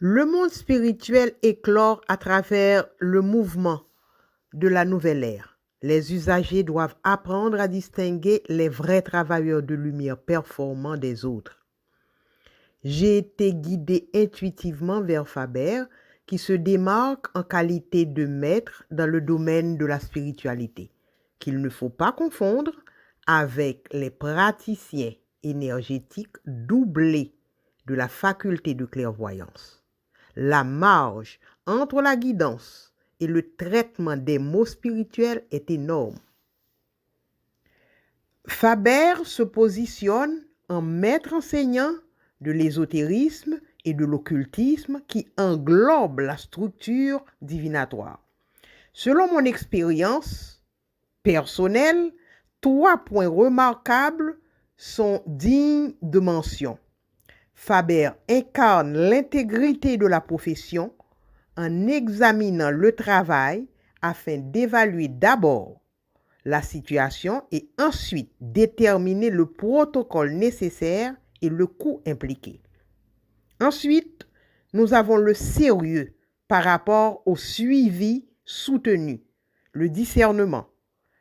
Le monde spirituel éclore à travers le mouvement de la nouvelle ère. Les usagers doivent apprendre à distinguer les vrais travailleurs de lumière performants des autres. J'ai été guidé intuitivement vers Faber, qui se démarque en qualité de maître dans le domaine de la spiritualité, qu'il ne faut pas confondre avec les praticiens énergétiques doublés de la faculté de clairvoyance. La marge entre la guidance et le traitement des mots spirituels est énorme. Faber se positionne en maître enseignant de l'ésotérisme et de l'occultisme qui englobe la structure divinatoire. Selon mon expérience personnelle, 3 points remarquables sont dignes de mention. Faber incarne l'intégrité de la profession en examinant le travail afin d'évaluer d'abord la situation et ensuite déterminer le protocole nécessaire et le coût impliqué. Ensuite, nous avons le sérieux par rapport au suivi soutenu, le discernement,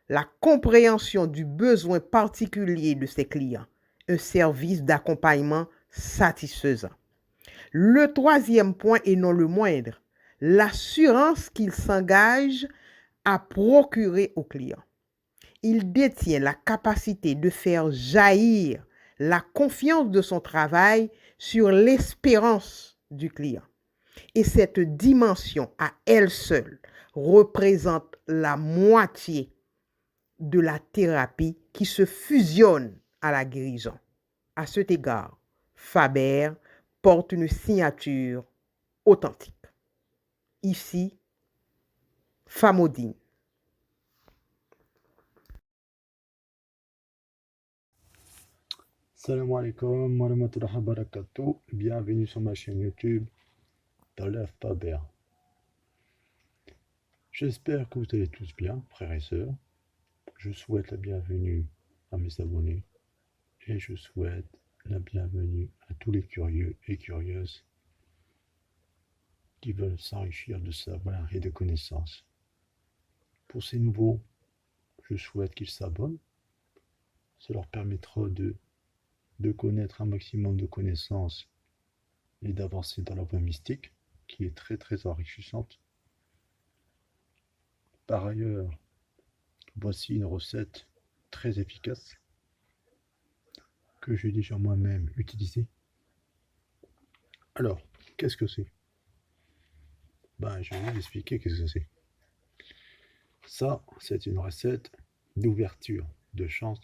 la compréhension du besoin particulier de ses clients, un service d'accompagnement satisfaisant. Le troisième point, et non le moindre, l'assurance qu'il s'engage à procurer aux clients. Il détient la capacité de faire jaillir la confiance de son travail sur l'espérance du client. Et cette dimension à elle seule représente la moitié de la thérapie qui se fusionne à la guérison. À cet égard, Faber porte une signature authentique. Ici, Famodine. Salam alaikum wa rahmatullahi wa barakatuh. Bienvenue sur ma chaîne YouTube Talef Faber. J'espère que vous allez tous bien, frères et sœurs. Je souhaite la bienvenue à mes abonnés et je souhaite la bienvenue à tous les curieux et curieuses qui veulent s'enrichir de savoir et de connaissances. Pour ces nouveaux, je souhaite qu'ils s'abonnent. Ça leur permettra de connaître un maximum de connaissances et d'avancer dans la voie mystique, qui est très très enrichissante. Par ailleurs, voici une recette très efficace que j'ai déjà moi-même utilisée. Alors, qu'est-ce que c'est? Je vais vous expliquer qu'est-ce que c'est. Ça, c'est une recette d'ouverture de chance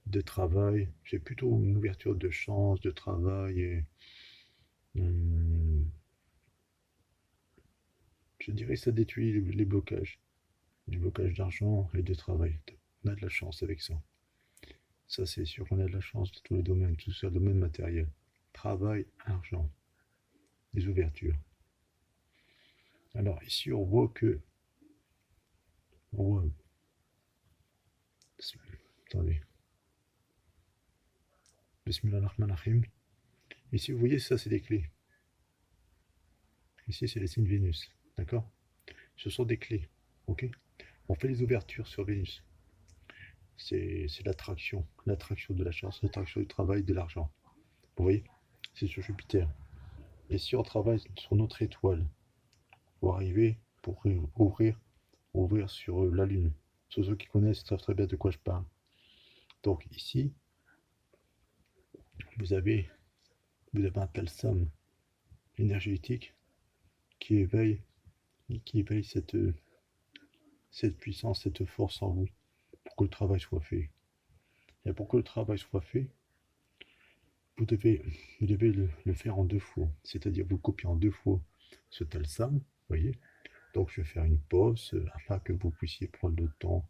de travail. J'ai plutôt une ouverture de chance de travail et je dirais que ça détruit les blocages. Du blocage d'argent et de travail. On a de la chance avec ça. Ça, c'est sûr qu'on a de la chance dans tous les domaines, tout ça, domaine matériel. Travail, argent, des ouvertures. Alors, ici, on voit que. Attendez. Bismillahirrahmanirrahim. Ici, vous voyez, ça, c'est des clés. Ici, c'est les signes Vénus. D'accord? Ce sont des clés. Ok? On fait les ouvertures sur Vénus. C'est l'attraction de la chance, l'attraction du travail, de l'argent. Vous voyez? C'est sur Jupiter. Et si on travaille sur notre étoile, pour arriver, pour ouvrir sur la Lune. Tous ceux qui connaissent savent très bien de quoi je parle. Donc ici, vous avez un talsam énergétique qui éveille cette puissance, cette force en vous, pour que le travail soit fait. Et pour que le travail soit fait, vous devez le faire en 2 fois. C'est-à-dire vous copiez en 2 fois ce talsam, vous voyez. Donc je vais faire une pause afin que vous puissiez prendre le temps.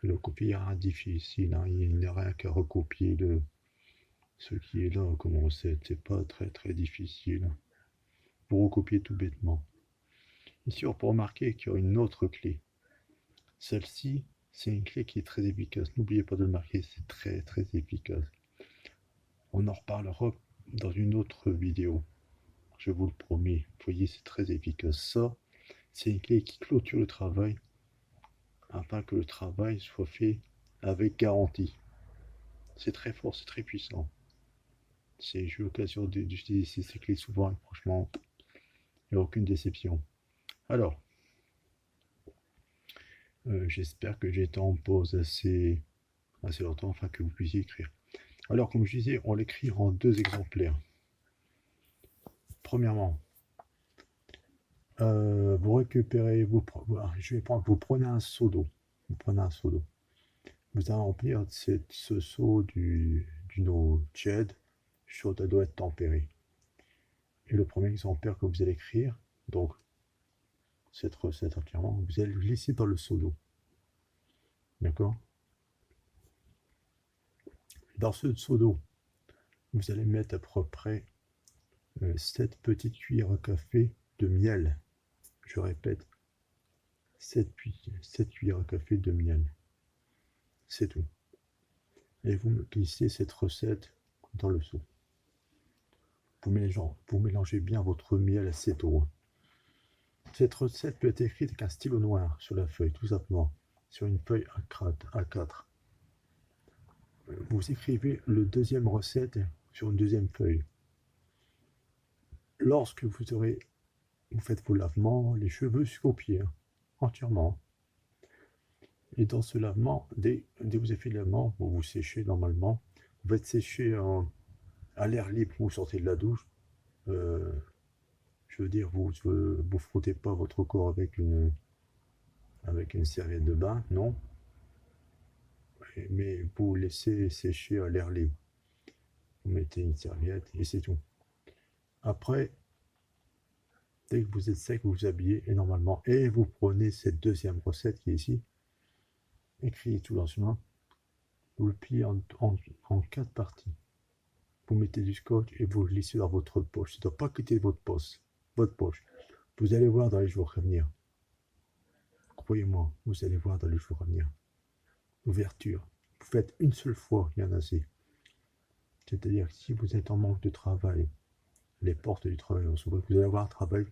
Le copier est rien difficile, hein. Il n'y a rien qu'à recopier ce qui est là comme recette. C'est pas très très difficile. Vous recopiez tout bêtement. Ici on peut remarquer qu'il y a une autre clé. Celle-ci, c'est une clé qui est très efficace. N'oubliez pas de le marquer, c'est très très efficace. On en reparlera dans une autre vidéo. Je vous le promets. Vous voyez, c'est très efficace. Ça, c'est une clé qui clôture le travail afin que le travail soit fait avec garantie. C'est très fort, c'est très puissant. J'ai eu l'occasion d'utiliser ces clés souvent et franchement, il n'y a aucune déception. Alors, j'espère que j'ai été en pause assez longtemps afin que vous puissiez écrire. Alors, comme je disais, on l'écrit en 2 exemplaires. Premièrement, vous récupérez, vous prenez un seau d'eau. Vous prenez un seau d'eau. Vous allez remplir ce seau d'une eau tiède, chaude, elle doit être tempérée. Et le premier exemplaire que vous allez écrire, donc cette recette entièrement, vous allez le glisser dans le seau d'eau. D'accord? Dans ce seau d'eau, vous allez mettre à peu près 7 petites cuillères à café de miel. Je répète, 7 cuillères à café de miel. C'est tout. Et vous glissez cette recette dans le seau. Vous mélangez bien votre miel à cette eau. Cette recette peut être écrite avec un stylo noir sur la feuille, tout simplement, sur une feuille A4. Vous écrivez le deuxième recette sur une deuxième feuille. Lorsque vous faites vos lavements, les cheveux jusqu'aux pieds, entièrement. Et dans ce lavement, dès que vous avez fait le lavement, vous séchez normalement. Vous faites sécher à l'air libre, vous sortez de la douche. Je veux dire, vous frottez pas votre corps avec une serviette de bain, non. Mais vous laissez sécher à l'air libre. Vous mettez une serviette et c'est tout. Après, dès que vous êtes sec, vous vous habillez et normalement, et vous prenez cette deuxième recette qui est ici, écrit tout lentement, vous le pliez en 4 parties. Vous mettez du scotch et vous le glissez dans votre poche. Ça ne doit pas quitter votre poche. Vous allez voir dans les jours à venir. Croyez-moi, vous allez voir dans les jours à venir. Ouverture. Vous faites une seule fois, il y en a assez. C'est-à-dire que si vous êtes en manque de travail, les portes du travail vont s'ouvrir. Vous allez avoir un travail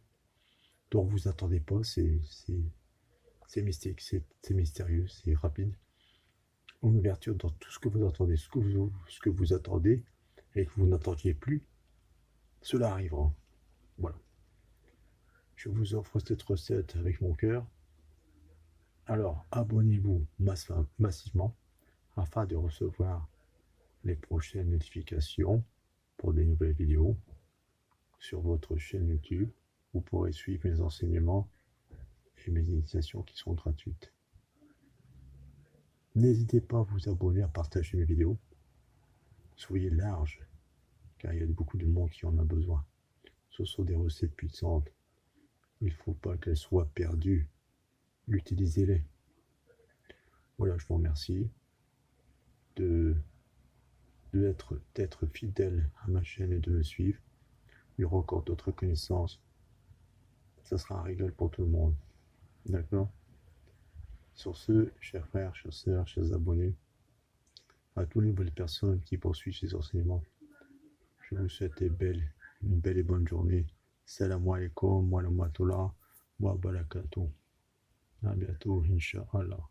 dont vous n'attendez pas. C'est mystique, c'est mystérieux, c'est rapide. Une ouverture dans tout ce que vous attendez, ce que vous attendez et que vous n'attendiez plus, cela arrivera. Voilà. Je vous offre cette recette avec mon cœur. Alors, abonnez-vous massivement afin de recevoir les prochaines notifications pour des nouvelles vidéos sur votre chaîne YouTube. Vous pourrez suivre mes enseignements et mes initiations qui sont gratuites. N'hésitez pas à vous abonner, à partager mes vidéos. Soyez large, car il y a beaucoup de monde qui en a besoin. Ce sont des recettes puissantes. Il ne faut pas qu'elles soient perdues. Utilisez-les. Voilà, je vous remercie d'être fidèle à ma chaîne et de me suivre. Il y aura encore d'autres connaissances. Ça sera un régal pour tout le monde. D'accord? Sur ce, chers frères, chères sœurs, chers abonnés, à toutes les nouvelles personnes qui poursuivent ces enseignements, je vous souhaite une belle et bonne journée. Salam alaikum wa rahmatullah wa barakatuh. À bientôt, Inch'Allah.